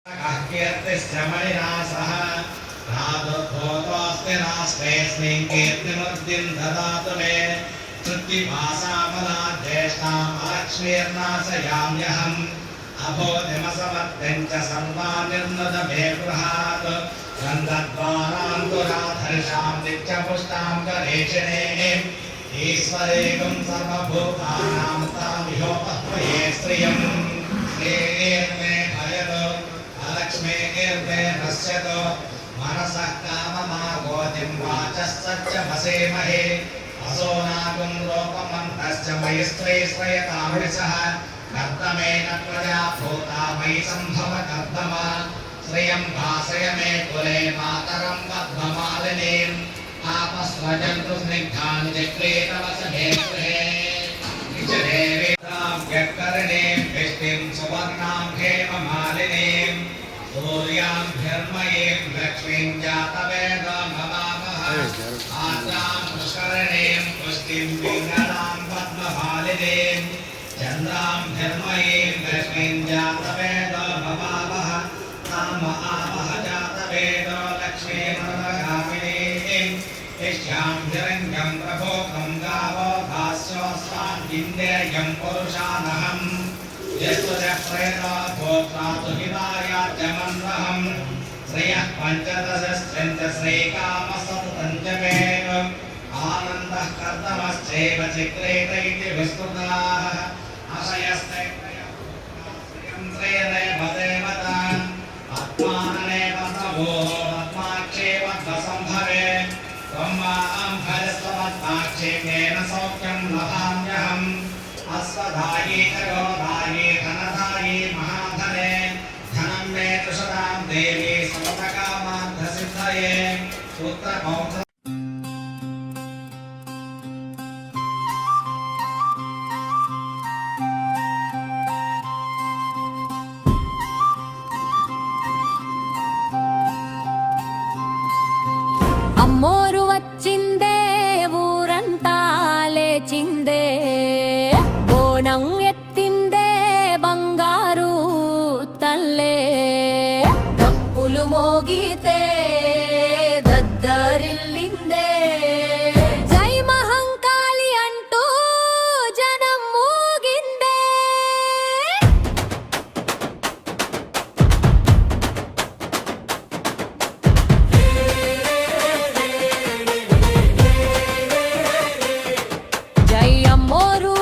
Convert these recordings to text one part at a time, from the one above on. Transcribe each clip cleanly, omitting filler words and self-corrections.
कीर्तिश्चमनिनाशः रातोऽस्ति राष्ट्रेऽस्मिन् कीर्तिमूर्तिं ददातु मे श्रुतिभासामला ज्येष्ठामलक्ष्मीर्नाशयाम्यहम् अभोधिमसमर्थ्यं च सर्वानिर्नद मे गृहात् गन्धद्वारान्तुराधर्षां नित्यपुष्टां गणेशिने ईश्वरेकं सर्वभूतानां तामिहोपह्वये श्रियं श्रीर्मे भयदो अलक्ष्मीर्मे नश्यतो मनसः काममागोतिं वाचस्तच्चमसेमहे असोनागुं लोकमन्तश्च मयि श्रेयतां विशः कर्तमेन प्रजा भूता मयि सम्भव कर्तमा श्रियं भासय मे कुले मातरं पद्ममालिनीं आपस्वजन्तु स्निग्धान् जिक्रीतवसने गृहे निजदेवीतां व्यक्करणीं विष्टिं सुवर्णां हेममालिनीं सूर्यां लक्ष्मीं जातवेदमवामः आद्रां पुष्करणीं पुष्टिं पिङ्गलां पद्ममालिनीं चन्द्रां लक्ष्मीं जातवेदमवामः ताम आवह जातवेद लक्ष्मीर्मगामिनीं इष्यां हिरण्यं प्रभोकं गावो भास्योऽस्मान् इन्द्रियं पुरुषानहम् यस्तुजप्रेता भोक्ता सुहितायाज्यमन्वहम् श्रियः पञ्चदशश्चन्द्र श्रीकामसततं च मे आनन्दः कर्तमश्चैव चिक्रेत इति विस्तृताः अशयस्तैत्रयं श्रियमेव देवतान् आत्मानमेव प्रभोः पद्माक्षेव संभवे त्वं मां भजस्वपद्माक्षेमेन सौख्यं लभाम्यहम् अस्वधायी जगोधायी धनधायी महाधने धनं मे तुषतां देवी सर्वकामार्थसिद्धये पुत्रपौत्र అమ్మోరు వచ్చిందే ఊరంతా లేచిందే బోనం ఎత్తిందే బంగారు తల్లే డప్పులు మోగితే దద్దరిల్లిందే జై మహంకాళి అంటూ జనం మూగిందే జై అమ్మోరు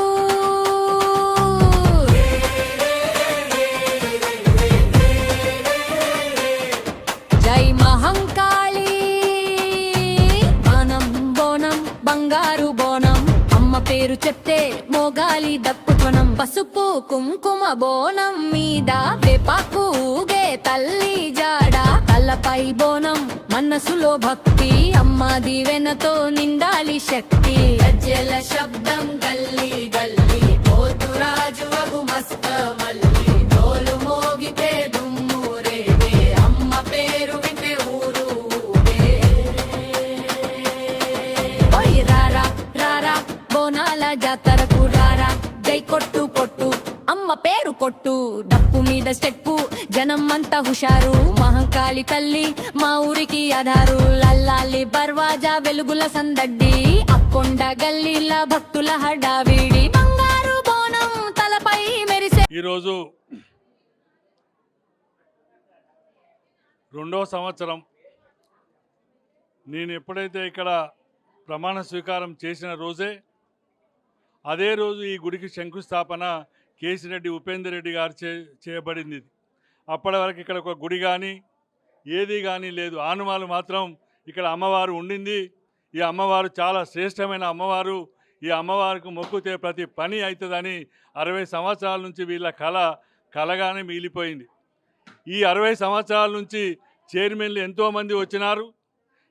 జై మహంకాళి బోనం బోనం బంగారు బోనం అమ్మ పేరు చెప్తే మోగాలి దప్పుకొనం పసుపు కుంకుమ బోనం మీద వేపాకు ఊగే తల్లి జాడ తలపై బోనం మనసులో భక్తి అమ్మ దీవెనతో నిండాలి శక్తి గజ్జెల శబ్దం గల్లీ గల్లీ పోతురాజు అగు మస్త మల్లి డోలు మోగితే దుమ్ము రేగే అమ్మ పేరు వింటే ఊరు ఊగే. ఓయ్ రారా రారా బోనాల జాతరకు రారా జై కొట్టు కొట్టు అమ్మ పేరు కొట్టు డప్పు మీద స్టెప్పు జనం అంతా హుషారు మహంకాళి తల్లి మా ఊరికి ఆధారు లల్లాలి బర్వాజా వెలుగుల సందడ్డి అక్కొండ గల్లీల భక్తుల హడావిడి బంగారు బోనం తలపై మెరిసే. ఈరోజు 2వ సంవత్సరం నేను ఎప్పుడైతే ఇక్కడ ప్రమాణ స్వీకారం చేసిన రోజే అదే రోజు ఈ గుడికి శంకుస్థాపన కేసిరెడ్డి ఉపేందర్ రెడ్డి గారు చేయబడింది. అప్పటి వరకు ఇక్కడ ఒక గుడి కానీ ఏది కానీ లేదు. ఆనవాలు మాత్రం ఇక్కడ అమ్మవారు ఉండింది. ఈ అమ్మవారు చాలా శ్రేష్టమైన అమ్మవారు. ఈ అమ్మవారికి మొక్కుతే ప్రతి పని అవుతుందని 60 సంవత్సరాల నుంచి వీళ్ళ కలగానే మిగిలిపోయింది. ఈ 60 సంవత్సరాల నుంచి చైర్మన్లు ఎంతోమంది వచ్చినారు,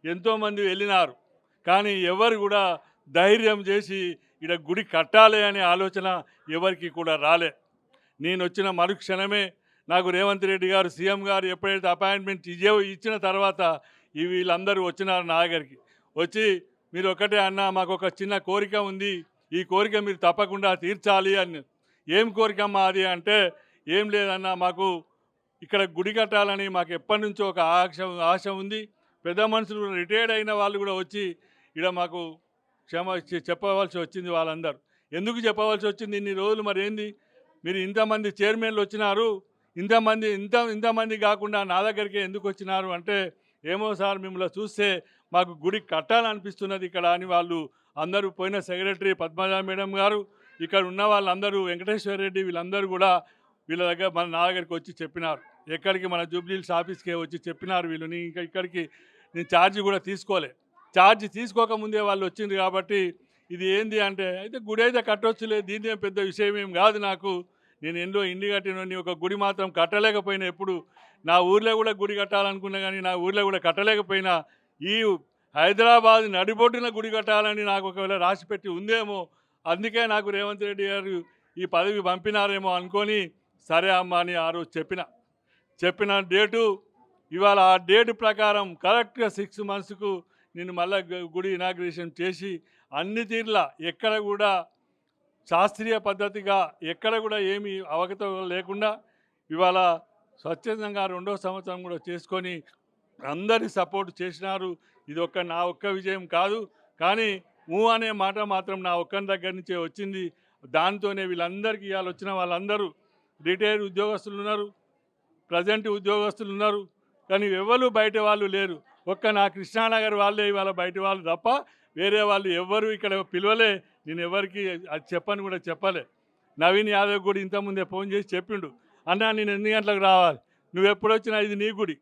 ఎంతోమంది వెళ్ళినారు. కానీ ఎవరు కూడా ధైర్యం చేసి ఇక్కడ గుడి కట్టాలి అనే ఆలోచన ఎవరికి కూడా రాలే. నేను వచ్చిన మరుక్షణమే నాకు రేవంత్ రెడ్డి గారు సీఎం గారు ఎప్పుడైతే అపాయింట్మెంట్ ఇచ్చిన తర్వాత వీళ్ళందరూ వచ్చినారు నా దగ్గరికి. వచ్చి మీరు ఒకటే అన్న మాకు ఒక చిన్న కోరిక ఉంది, ఈ కోరిక మీరు తప్పకుండా తీర్చాలి అని. ఏం కోరికమ్మా అది అంటే, ఏం లేదన్నా మాకు ఇక్కడ గుడి కట్టాలని మాకు ఎప్పటి నుంచో ఒక ఆశ ఉంది. పెద్ద మనుషులు రిటైర్డ్ అయిన వాళ్ళు కూడా వచ్చి ఇక్కడ మాకు చెప్పవలసి వచ్చింది వాళ్ళందరూ. ఎందుకు చెప్పవలసి వచ్చింది ఇన్ని రోజులు? మరి ఏంది మీరు ఇంతమంది చైర్మన్లు వచ్చినారు, ఇంతమంది కాకుండా నా దగ్గరికి ఎందుకు వచ్చినారు అంటే, ఏమో సార్ మిమ్మల్ని చూస్తే మాకు గుడి కట్టాలనిపిస్తున్నది ఇక్కడ అని వాళ్ళు అందరూ, పోయిన సెక్రటరీ పద్మజ మేడం గారు, ఇక్కడ ఉన్న వాళ్ళందరూ, వెంకటేశ్వర రెడ్డి, వీళ్ళందరూ కూడా వీళ్ళ దగ్గర నా దగ్గరికి వచ్చి చెప్పినారు. ఎక్కడికి మన జూబ్లీహిల్స్ ఆఫీస్కే వచ్చి చెప్పినారు వీళ్ళు. ఇంకా ఇక్కడికి నేను ఛార్జ్ కూడా తీసుకోలే. ఛార్జ్ తీసుకోకముందే వాళ్ళు వచ్చింది కాబట్టి ఇది ఏంది అంటే, అయితే గుడి అయితే కట్టొచ్చులే, దీని పెద్ద విషయం ఏం కాదు నాకు, నేను ఎన్నో ఇండి కట్టినని ఒక గుడి మాత్రం కట్టలేకపోయినా. ఎప్పుడు నా ఊర్లో కూడా గుడి కట్టాలనుకున్నా కానీ నా ఊర్లో కూడా కట్టలేకపోయినా, ఈ హైదరాబాద్ నడిబొడ్డున గుడి కట్టాలని నాకు ఒకవేళ రాసిపెట్టి ఉందేమో, అందుకే నాకు రేవంత్ రెడ్డి గారు ఈ పదవి పంపినారేమో అనుకొని, సరే అమ్మ అని ఆ రోజు చెప్పిన డేటు ఇవాళ. ఆ డేటు ప్రకారం కరెక్ట్గా 6 monthsకు నేను మళ్ళీ గుడి ఇనాగ్రేషన్ చేసి, అన్ని తీర్ల ఎక్కడ కూడా శాస్త్రీయ పద్ధతిగా ఎక్కడ కూడా ఏమీ అవకతవకలు లేకుండా ఇవాళ స్వచ్ఛందంగా 2వ సంవత్సరం కూడా చేసుకొని అందరి సపోర్ట్ చేసినారు. ఇది నా ఒక్క విజయం కాదు, కానీ అనే మాట మాత్రం నా ఒక్కరి దగ్గర నుంచే వచ్చింది. దాంతోనే వీళ్ళందరికీ ఇవాళ వచ్చిన వాళ్ళందరూ రిటైర్డ్ ఉద్యోగస్తులు ఉన్నారు, ప్రజెంట్ ఉద్యోగస్తులు ఉన్నారు, కానీ ఎవరు బయట వాళ్ళు లేరు. నా కృష్ణానగర్ వాళ్ళే ఇవాళ బయట వాళ్ళు తప్ప వేరే వాళ్ళు ఎవ్వరు ఇక్కడ పిలవలే. నేను ఎవరికి అది కూడా చెప్పలే. నవీన్ యాదవ్ కూడా ఇంతకుముందే ఫోన్ చేసి చెప్పిండు, అన్నా నేను ఎన్ని గంటలకు రావాలి, నువ్వు ఎప్పుడు వచ్చినా ఇది నీ గుడి.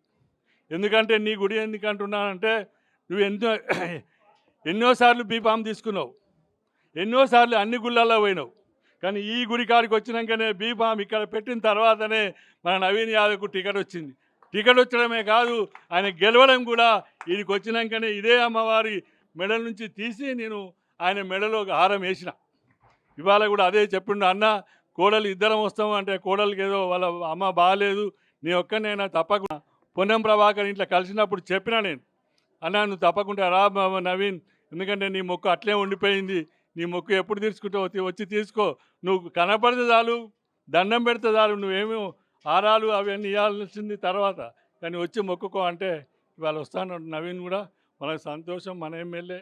ఎందుకంటే నీ గుడి ఎందుకంటున్నానంటే, నువ్వు ఎన్నోసార్లు బీఫామ్ తీసుకున్నావు, ఎన్నోసార్లు అన్ని గుళ్ళల్లో పోయినావు, కానీ ఈ గుడి కాడికి వచ్చినాకనే బీఫామ్ ఇక్కడ పెట్టిన తర్వాతనే మన నవీన్ యాదవ్కు టికెట్ వచ్చింది. టికెట్ వచ్చడమే కాదు, ఆయన గెలవడం కూడా వీడికి వచ్చినాకనే ఇదే అమ్మవారి మెడల నుంచి తీసి నేను ఆయన మెడలో హారం వేసిన. ఇవాళ కూడా అదే చెప్పిండు, అన్న కోడలు ఇద్దరం వస్తాము అంటే, కోడలికి ఏదో వాళ్ళ అమ్మ బాగాలేదు, నీ ఒక్కనైనా తప్పకుండా పొన్నం ప్రభాకర్ ఇంట్లో కలిసినప్పుడు చెప్పినా నేను, అన్న నువ్వు తప్పకుండా రా నవీన్, ఎందుకంటే నీ మొక్కు అట్లే ఉండిపోయింది, నీ మొక్కు ఎప్పుడు తీర్చుకుంటావు వచ్చి తీసుకో, నువ్వు కనపడితే చాలు, దండం పెడితే చాలు, నువ్వేమో హారాలు అవన్నీ ఇవ్వాల్సింది తర్వాత, కానీ వచ్చి మొక్కుకో అంటే ఇవాళ వస్తాను నవీన్ కూడా. మనకు సంతోషం, మన ఎమ్మెల్యే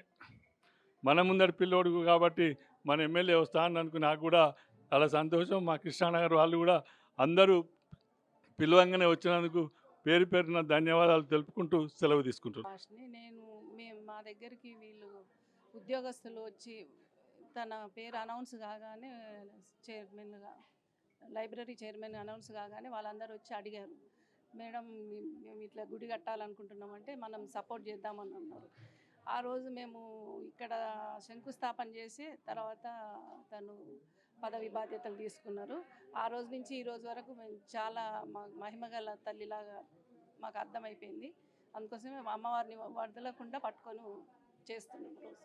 మన ముందరి పిల్లోడు కాబట్టి మన ఎమ్మెల్యే వస్తాను అనుకుని నాకు కూడా చాలా సంతోషం. మా కృష్ణానగర్ వాళ్ళు కూడా అందరూ పిలవంగానే వచ్చినందుకు పేరు పేరున ధన్యవాదాలు తెలుపుకుంటూ సెలవు తీసుకుంటున్నాను. మేము మా దగ్గరికి వీళ్ళు ఉద్యోగస్తులు వచ్చి తన పేరు అనౌన్స్ కాగానే, చైర్మన్గా లైబ్రరీ చైర్మన్ అనౌన్స్ కాగానే వాళ్ళందరూ వచ్చి అడిగారు, మేడం మేము ఇట్లా గుడి కట్టాలనుకుంటున్నామంటే మనం సపోర్ట్ చేద్దామని అన్నారు. ఆ రోజు మేము ఇక్కడ శంకుస్థాపన చేసి తర్వాత తను పదవి బాధ్యతలు తీసుకున్నారు. ఆ రోజు నుంచి ఈ రోజు వరకు మేము చాలా మహిమగల తల్లిలాగా మాకు అర్థమైపోయింది. అందుకోసమే అమ్మవారిని వదలకుండా పట్టుకొని చేస్తున్నాం రోజు.